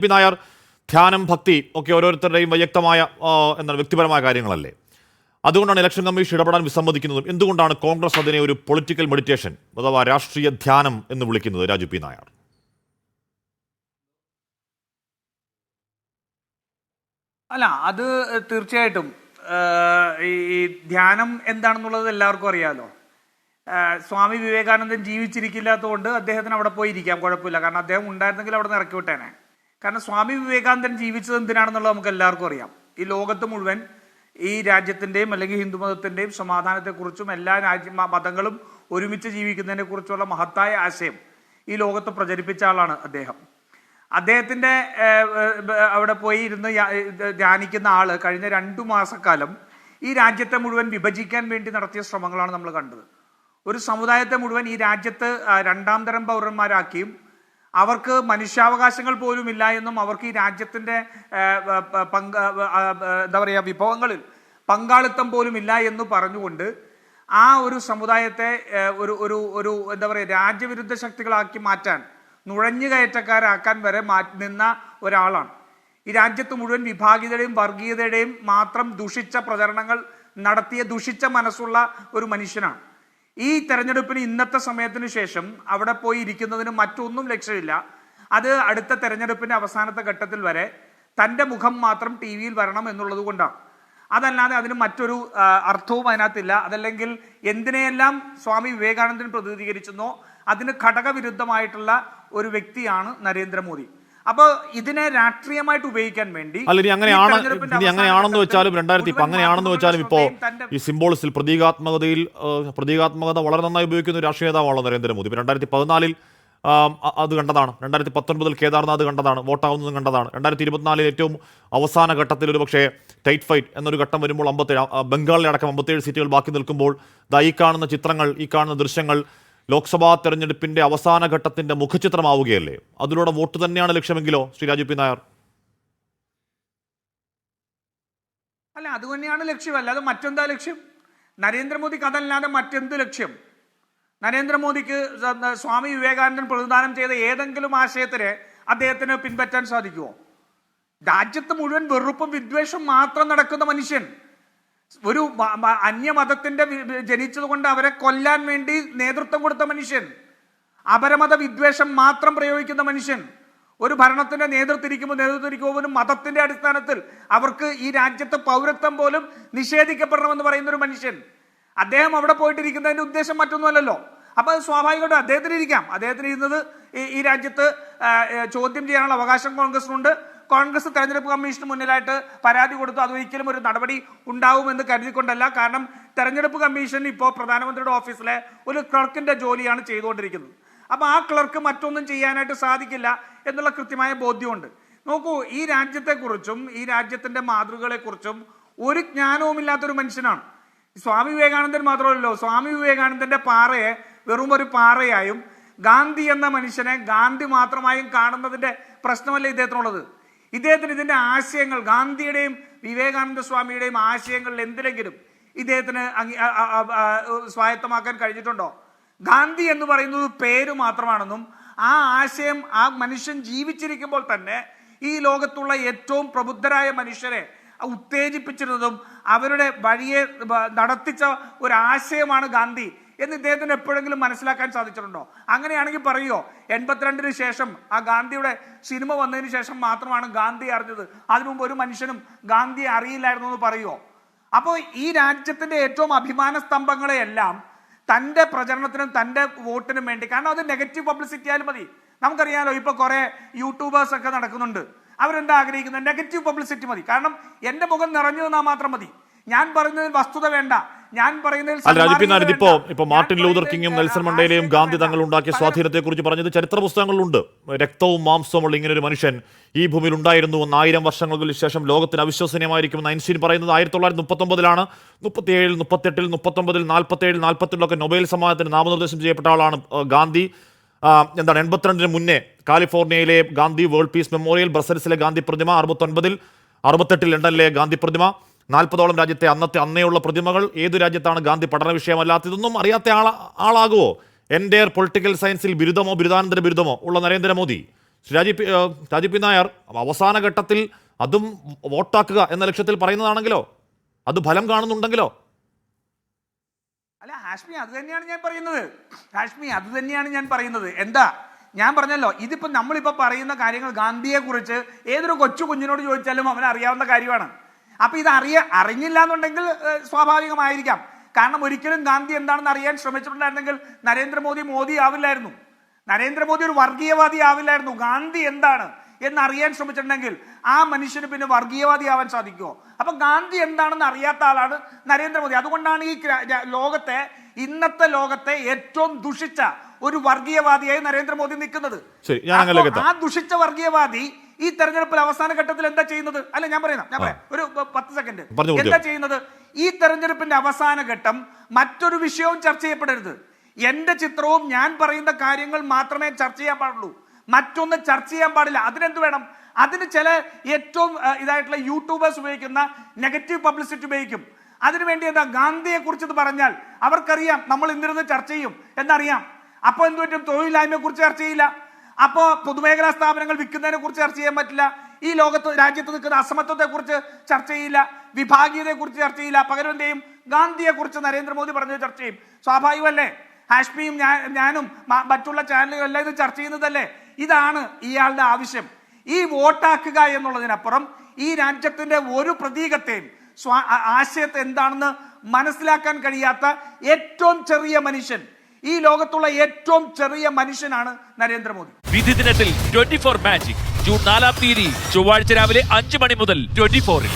P Nair, ധ്യാനം, ഭക്തി ഒക്കെ ഓരോരുത്തരുടെയും വൈയക്തമായ എന്താണ് വ്യക്തിപരമായ കാര്യങ്ങളല്ലേ? അതുകൊണ്ടാണ് ഇലക്ഷൻ കമ്മീഷൻ ഇടപെടാൻ വിസമ്മതിക്കുന്നതും. എന്തുകൊണ്ടാണ് കോൺഗ്രസ് അതിനെ ഒരു പൊളിറ്റിക്കൽ മെഡിറ്റേഷൻ അഥവാ രാഷ്ട്രീയ ധ്യാനം എന്ന് വിളിക്കുന്നത്? രാജു പി നായർ. അല്ല, അത് തീർച്ചയായിട്ടും ഈ ധ്യാനം എന്താണെന്നുള്ളത് എല്ലാവർക്കും അറിയാലോ. സ്വാമി വിവേകാനന്ദൻ ജീവിച്ചിരിക്കില്ലാത്തതുകൊണ്ട് അദ്ദേഹത്തിന് അവിടെ പോയി ഇരിക്കാം, കുഴപ്പമില്ല. കാരണം അദ്ദേഹം ഉണ്ടായിരുന്നെങ്കിൽ അവിടെ നിന്ന് ഇറക്കി വിട്ടേനെ. കാരണം സ്വാമി വിവേകാനന്ദൻ ജീവിച്ചത് എന്തിനാണെന്നുള്ളത് നമുക്ക് എല്ലാവർക്കും അറിയാം. ഈ ലോകത്ത് മുഴുവൻ ഈ രാജ്യത്തിൻ്റെയും അല്ലെങ്കിൽ ഹിന്ദുമതത്തിൻ്റെയും സമാധാനത്തെക്കുറിച്ചും എല്ലാ മതങ്ങളും ഒരുമിച്ച് ജീവിക്കുന്നതിനെ കുറിച്ചുള്ള മഹത്തായ ആശയം ഈ ലോകത്ത് പ്രചരിപ്പിച്ച ആളാണ് അദ്ദേഹം. അദ്ദേഹത്തിൻ്റെ അവിടെ പോയി ഇരുന്ന് ധ്യാനിക്കുന്ന ആള് കഴിഞ്ഞ 2 മാസക്കാലം ഈ രാജ്യത്തെ മുഴുവൻ വിഭജിക്കാൻ വേണ്ടി നടത്തിയ ശ്രമങ്ങളാണ് നമ്മൾ കണ്ടത്. ഒരു സമുദായത്തെ മുഴുവൻ ഈ രാജ്യത്ത് 2ാം തരം പൗരന്മാരാക്കിയും അവർക്ക് മനുഷ്യാവകാശങ്ങൾ പോലും ഇല്ല എന്നും അവർക്ക് ഈ രാജ്യത്തിൻ്റെ എന്താ പറയുക വിഭവങ്ങളിൽ പങ്കാളിത്തം പോലും ഇല്ല എന്ന് പറഞ്ഞുകൊണ്ട് ആ ഒരു സമുദായത്തെ ഒരു എന്താ പറയുക രാജ്യവിരുദ്ധ ശക്തികളാക്കി മാറ്റാൻ, നുഴഞ്ഞുകയറ്റക്കാരാക്കാൻ വരെ നിന്ന ഒരാളാണ്. ഈ രാജ്യത്ത് മുഴുവൻ വിഭാഗീയതയുടെയും വർഗീയതയുടെയും മാത്രം ദുഷിച്ച പ്രചരണങ്ങൾ നടത്തിയ ദുഷിച്ച മനസ്സുള്ള ഒരു മനുഷ്യനാണ്. ഈ തെരഞ്ഞെടുപ്പിന് ഇന്നത്തെ സമയത്തിന് ശേഷം അവിടെ പോയി ഇരിക്കുന്നതിന് മറ്റൊന്നും ലക്ഷ്യമില്ല. അത് അടുത്ത തെരഞ്ഞെടുപ്പിന്റെ അവസാനത്തെ ഘട്ടത്തിൽ വരെ തൻ്റെ മുഖം മാത്രം ടി വിയിൽ വരണം എന്നുള്ളത് കൊണ്ടാണ്. അതല്ലാതെ അതിന് മറ്റൊരു അർത്ഥവും അതിനകത്തില്ല. അതല്ലെങ്കിൽ എന്തിനെയെല്ലാം സ്വാമി വിവേകാനന്ദൻ പ്രതിനിധീകരിച്ചെന്നോ അതിന് ഘടകവിരുദ്ധമായിട്ടുള്ള ഒരു വ്യക്തിയാണ് നരേന്ദ്രമോദി. അപ്പോൾ ഇതിനെ രാഷ്ട്രീയമായിട്ട് ഉപയോഗിക്കാൻ വേണ്ടി ഇനി അങ്ങനെയാണെന്ന് വെച്ചാലും അങ്ങനെയാണെന്ന് വെച്ചാലും ഇപ്പോ ഈ സിംബോളിസിൽ പ്രതീകാത്മകത വളരെ നന്നായി ഉപയോഗിക്കുന്ന രാഷ്ട്രീയ നേതാവാണല്ലോ നരേന്ദ്രമോദി. 2014 അത് കണ്ടതാണ്, 2019 കേദാർനാഥ് കണ്ടതാണ്, വോട്ടാവുന്നതും കണ്ടതാണ്. 2024 ഏറ്റവും അവസാന ഘട്ടത്തിൽ ഒരു പക്ഷേ ടൈറ്റ് ഫൈറ്റ് എന്നൊരു ഘട്ടം വരുമ്പോൾ 57 ബംഗാളിലെ അടക്കം 57 സീറ്റുകൾ ബാക്കി നിൽക്കുമ്പോൾ ഈ കാണുന്ന ചിത്രങ്ങൾ, ഈ കാണുന്ന ദൃശ്യങ്ങൾ ലോക്സഭാ തെരഞ്ഞെടുപ്പിന്റെ അവസാന ഘട്ടത്തിന്റെ മുഖചിത്രമാവുകയല്ലേ? അതിലൂടെ വോട്ട് തന്നെയാണ് ലക്ഷ്യമെങ്കിലോ ശ്രീ രാജു പി നായർ? അല്ല, അതുതന്നെയാണ് ലക്ഷ്യം. അല്ലാതെ മറ്റെന്താ ലക്ഷ്യം? നരേന്ദ്രമോദിക്ക് അതല്ലാതെ മറ്റെന്ത് ലക്ഷ്യം? നരേന്ദ്രമോദിക്ക് സ്വാമി വിവേകാനന്ദൻ പ്രതിദാനം ചെയ്ത ഏതെങ്കിലും ആശയത്തിനെ അദ്ദേഹത്തിന് പിൻപറ്റാൻ സാധിക്കുമോ? രാജ്യത്ത് മുഴുവൻ വെറുപ്പും വിദ്വേഷം മാത്രം നടക്കുന്ന മനുഷ്യൻ, ഒരു അന്യമതത്തിന്റെ ജനിച്ചത് കൊണ്ട് അവരെ കൊല്ലാൻ വേണ്ടി നേതൃത്വം കൊടുത്ത മനുഷ്യൻ, അപരമത വിദ്വേഷം മാത്രം പ്രയോഗിക്കുന്ന മനുഷ്യൻ, ഒരു ഭരണത്തിന്റെ നേതൃത്വത്തിരിക്കുമ്പോൾ മതത്തിന്റെ അടിസ്ഥാനത്തിൽ അവർക്ക് ഈ രാജ്യത്തെ പൗരത്വം പോലും നിഷേധിക്കപ്പെടണമെന്ന് പറയുന്ന ഒരു മനുഷ്യൻ, അദ്ദേഹം അവിടെ പോയിട്ടിരിക്കുന്നതിന്റെ ഉദ്ദേശം മറ്റൊന്നുമല്ലല്ലോ. അപ്പൊ അത് സ്വാഭാവികമായിട്ടും അദ്ദേഹത്തിന് ഇരിക്കാം. അദ്ദേഹത്തിന് ഇരുന്നത് ഈ രാജ്യത്ത് ചോദ്യം ചെയ്യാനുള്ള അവകാശം കോൺഗ്രസിനുണ്ട്. കോൺഗ്രസ് തെരഞ്ഞെടുപ്പ് കമ്മീഷന് മുന്നിലായിട്ട് പരാതി കൊടുത്തു. അതൊരിക്കലും ഒരു നടപടി ഉണ്ടാവുമെന്ന് കരുതിക്കൊണ്ടല്ല. കാരണം തെരഞ്ഞെടുപ്പ് കമ്മീഷൻ ഇപ്പോൾ പ്രധാനമന്ത്രിയുടെ ഓഫീസിലെ ഒരു ക്ലർക്കിന്റെ ജോലിയാണ് ചെയ്തുകൊണ്ടിരിക്കുന്നത്. അപ്പൊ ആ ക്ലർക്ക് മറ്റൊന്നും ചെയ്യാനായിട്ട് സാധിക്കില്ല എന്നുള്ള കൃത്യമായ ബോധ്യമുണ്ട്. നോക്കൂ, ഈ രാജ്യത്തെക്കുറിച്ചും ഈ രാജ്യത്തിന്റെ മാതൃകകളെക്കുറിച്ചും ഒരു ജ്ഞാനവുമില്ലാത്തൊരു മനുഷ്യനാണ് സ്വാമി വിവേകാനന്ദൻ. മാത്രമല്ലല്ലോ, സ്വാമി വിവേകാനന്ദന്റെ പാറയെ വെറും ഒരു പാറയായും ഗാന്ധി എന്ന മനുഷ്യനെ ഗാന്ധി മാത്രമായും കാണുന്നതിന്റെ പ്രശ്നമല്ല ഇദ്ദേഹത്തിനുള്ളത്. ഇദ്ദേഹത്തിന് ഇതിന്റെ ആശയങ്ങൾ, ഗാന്ധിയുടെയും വിവേകാനന്ദ സ്വാമിയുടെയും ആശയങ്ങളിൽ എന്തിലെങ്കിലും ഇദ്ദേഹത്തിന് സ്വായത്തമാക്കാൻ കഴിഞ്ഞിട്ടുണ്ടോ? ഗാന്ധി എന്ന് പറയുന്നത് പേര് മാത്രമാണെന്നും ആ ആശയം ആ മനുഷ്യൻ ജീവിച്ചിരിക്കുമ്പോൾ തന്നെ ഈ ലോകത്തുള്ള ഏറ്റവും പ്രബുദ്ധരായ മനുഷ്യരെ ഉത്തേജിപ്പിച്ചിരുന്നതും അവരുടെ വഴിയെ നടത്തിച്ച ഒരു ആശയമാണ് ഗാന്ധി എന്ന് ഇദ്ദേഹത്തിന് എപ്പോഴെങ്കിലും മനസ്സിലാക്കാൻ സാധിച്ചിട്ടുണ്ടോ? അങ്ങനെയാണെങ്കിൽ പറയുമോ 82-ന് ശേഷം ആ ഗാന്ധിയുടെ സിനിമ വന്നതിന് ശേഷം മാത്രമാണ് ഗാന്ധി അറിഞ്ഞത്, അതിനു മുമ്പ് ഒരു മനുഷ്യനും ഗാന്ധിയെ അറിയില്ലായിരുന്നു എന്ന് പറയുമോ? അപ്പോൾ ഈ രാജ്യത്തിന്റെ ഏറ്റവും അഭിമാന സ്തംഭങ്ങളെയെല്ലാം തൻ്റെ പ്രചരണത്തിനും തൻ്റെ വോട്ടിനും വേണ്ടി, കാരണം അത് നെഗറ്റീവ് പബ്ലിസിറ്റി ആയാലും മതി. നമുക്കറിയാലോ, ഇപ്പൊ കുറെ യൂട്യൂബേഴ്സ് ഒക്കെ നടക്കുന്നുണ്ട്. അവരെന്താ ആഗ്രഹിക്കുന്നത്? നെഗറ്റീവ് പബ്ലിസിറ്റി മതി. കാരണം എന്റെ മുഖം നിറഞ്ഞു നിന്നാൽ മാത്രം മതി, ഞാൻ പറയുന്നതിൽ വസ്തുത വേണ്ട, ഞാൻ പറയുന്നതിൽ ഇപ്പൊ മാർട്ടിൻ ലൂതർ കിങ്ങും നെൽസൺ മണ്ടേലയും ഗാന്ധി തങ്ങൾ ഉണ്ടാക്കിയ സ്വാധീനത്തെ കുറിച്ച് പറഞ്ഞത് ചരിത്ര പുസ്തകങ്ങളിലുണ്ട്. രക്തവും മാംസവുമുള്ള ഇങ്ങനെ ഒരു മനുഷ്യൻ ഈ ഭൂമിയിൽ ഉണ്ടായിരുന്നു എന്ന് 1000 വർഷങ്ങൾക്ക് ശേഷം ലോകത്തിന് അവിശ്വസനീയമായിരിക്കുമെന്ന് ഐൻസ്റ്റീൻ പറയുന്നത് 1939-ലാണ്. 37, 38, 39, 47, 47 നൊബേൽ സമ്മാനത്തിന് നാമനിർദ്ദേശം ചെയ്യപ്പെട്ട ആളാണ് ഗാന്ധി. 82-ന് മുന്നേ കാലിഫോർണിയയിലെ ഗാന്ധി വേൾഡ് പീസ് മെമ്മോറിയൽ, ബ്രസൽസിലെ ഗാന്ധി പ്രതിമ, 69-ൽ 68 ലണ്ടനിലെ ഗാന്ധി പ്രതിമ, 40ഓളം രാജ്യത്തെ അന്നേയുള്ള പ്രതിമകൾ. ഏതു രാജ്യത്താണ് ഗാന്ധി പഠന വിഷയമല്ലാത്ത? ഇതൊന്നും അറിയാത്ത ആളാകുമോ? എൻ്റെ പൊളിറ്റിക്കൽ സയൻസിൽ ബിരുദമോ ബിരുദാനന്തര ബിരുദമോ ഉള്ള നരേന്ദ്രമോദി രാജീവ് പി നായർ അവസാന ഘട്ടത്തിൽ അതും വോട്ടാക്കുക എന്ന ലക്ഷ്യത്തിൽ പറയുന്നതാണെങ്കിലോ, അത് ഫലം കാണുന്നുണ്ടെങ്കിലോ? അല്ല ഹാഷ്മി, അത് തന്നെയാണ് ഞാൻ പറയുന്നത്. എന്താ ഞാൻ പറഞ്ഞല്ലോ, ഇതിപ്പോ നമ്മളിപ്പോ പറയുന്ന കാര്യങ്ങൾ ഗാന്ധിയെ കുറിച്ച് ഏതൊരു കൊച്ചു കുഞ്ഞിനോട് ചോദിച്ചാലും അവന് അറിയാവുന്ന കാര്യമാണ്. അപ്പൊ ഇത് അറിഞ്ഞില്ല എന്നുണ്ടെങ്കിൽ സ്വാഭാവികമായിരിക്കാം. കാരണം ഒരിക്കലും ഗാന്ധി എന്താണെന്ന് അറിയാൻ ശ്രമിച്ചിട്ടുണ്ടായിരുന്നെങ്കിൽ നരേന്ദ്രമോദി ആവില്ലായിരുന്നു. നരേന്ദ്രമോദി ഒരു വർഗീയവാദി ആവില്ലായിരുന്നു. ഗാന്ധി എന്താണ് എന്നറിയാൻ ശ്രമിച്ചിട്ടുണ്ടെങ്കിൽ ആ മനുഷ്യന് പിന്നെ വർഗീയവാദി ആവാൻ സാധിക്കുമോ? അപ്പൊ ഗാന്ധി എന്താണെന്ന് അറിയാത്ത ആളാണ് നരേന്ദ്രമോദി. അതുകൊണ്ടാണ് ഈ ഇന്നത്തെ ലോകത്തെ ഏറ്റവും ദുഷിച്ച ഒരു വർഗീയവാദിയായി നരേന്ദ്രമോദി നിൽക്കുന്നത്. ആ ദുഷിച്ച വർഗീയവാദി ഈ തെരഞ്ഞെടുപ്പിൽ അവസാന ഘട്ടത്തിൽ എന്താ ചെയ്യുന്നത്? അല്ല ഞാൻ പറയാം ഒരു 10 സെക്കൻഡ്. എന്താ ചെയ്യുന്നത്? ഈ തെരഞ്ഞെടുപ്പിന്റെ അവസാന ഘട്ടം മറ്റൊരു വിഷയവും ചർച്ച ചെയ്യപ്പെടരുത്. എന്റെ ചിത്രവും ഞാൻ പറയുന്ന കാര്യങ്ങൾ മാത്രമേ ചർച്ച ചെയ്യാൻ പാടുള്ളൂ. മറ്റൊന്ന് ചർച്ച ചെയ്യാൻ പാടില്ല. അതിനെന്ത് വേണം? അതിന് ചില ഏറ്റവും ഇതായിട്ടുള്ള യൂട്യൂബേഴ്സ് ഉപയോഗിക്കുന്ന നെഗറ്റീവ് പബ്ലിസിറ്റി ഉപയോഗിക്കും. അതിനുവേണ്ടി എന്താ, ഗാന്ധിയെ കുറിച്ച് പറഞ്ഞാൽ അവർക്കറിയാം നമ്മൾ ഇന്നിരുന്ന് ചർച്ച ചെയ്യും എന്നറിയാം. അപ്പൊ എന്ത് പറ്റും? തൊഴിലില്ലായ്മയെ കുറിച്ച് ചർച്ച ചെയ്യില്ല. അപ്പോ പൊതുമേഖലാ സ്ഥാപനങ്ങൾ വിൽക്കുന്നതിനെ കുറിച്ച് ചർച്ച ചെയ്യാൻ പറ്റില്ല. ഈ രാജ്യത്ത് നിൽക്കുന്ന അസമത്വത്തെ കുറിച്ച് ചർച്ച ചെയ്യില്ല. വിഭാഗീയതയെ കുറിച്ച് ചർച്ച ചെയ്യില്ല. പകരം എന്ത് ചെയ്യും? ഗാന്ധിയെ കുറിച്ച് നരേന്ദ്രമോദി പറഞ്ഞത് ചർച്ച ചെയ്യും. സ്വാഭാവികമല്ലേ? ഹാഷ്മിയും ഞാനും മറ്റുള്ള ചാനലുകളും എല്ലാം ഇത് ചർച്ച ചെയ്യുന്നതല്ലേ? ഇതാണ് ഇയാളുടെ ആവശ്യം. ഈ വോട്ടാക്കുക എന്നുള്ളതിനപ്പുറം ഈ രാജ്യത്തിന്റെ ഒരു പ്രതീകത്തെയും ആശയത്തെ എന്താണെന്ന് മനസ്സിലാക്കാൻ കഴിയാത്ത ഏറ്റവും ചെറിയ മനുഷ്യൻ, ഈ ലോകത്തുള്ള ഏറ്റവും ചെറിയ മനുഷ്യനാണ് നരേന്ദ്രമോദി. വിധി ദിനത്തിൽ 24 മാജിക് ജൂൺ 4 ചൊവ്വാഴ്ച രാവിലെ 5 മണി മുതൽ 24-ൽ.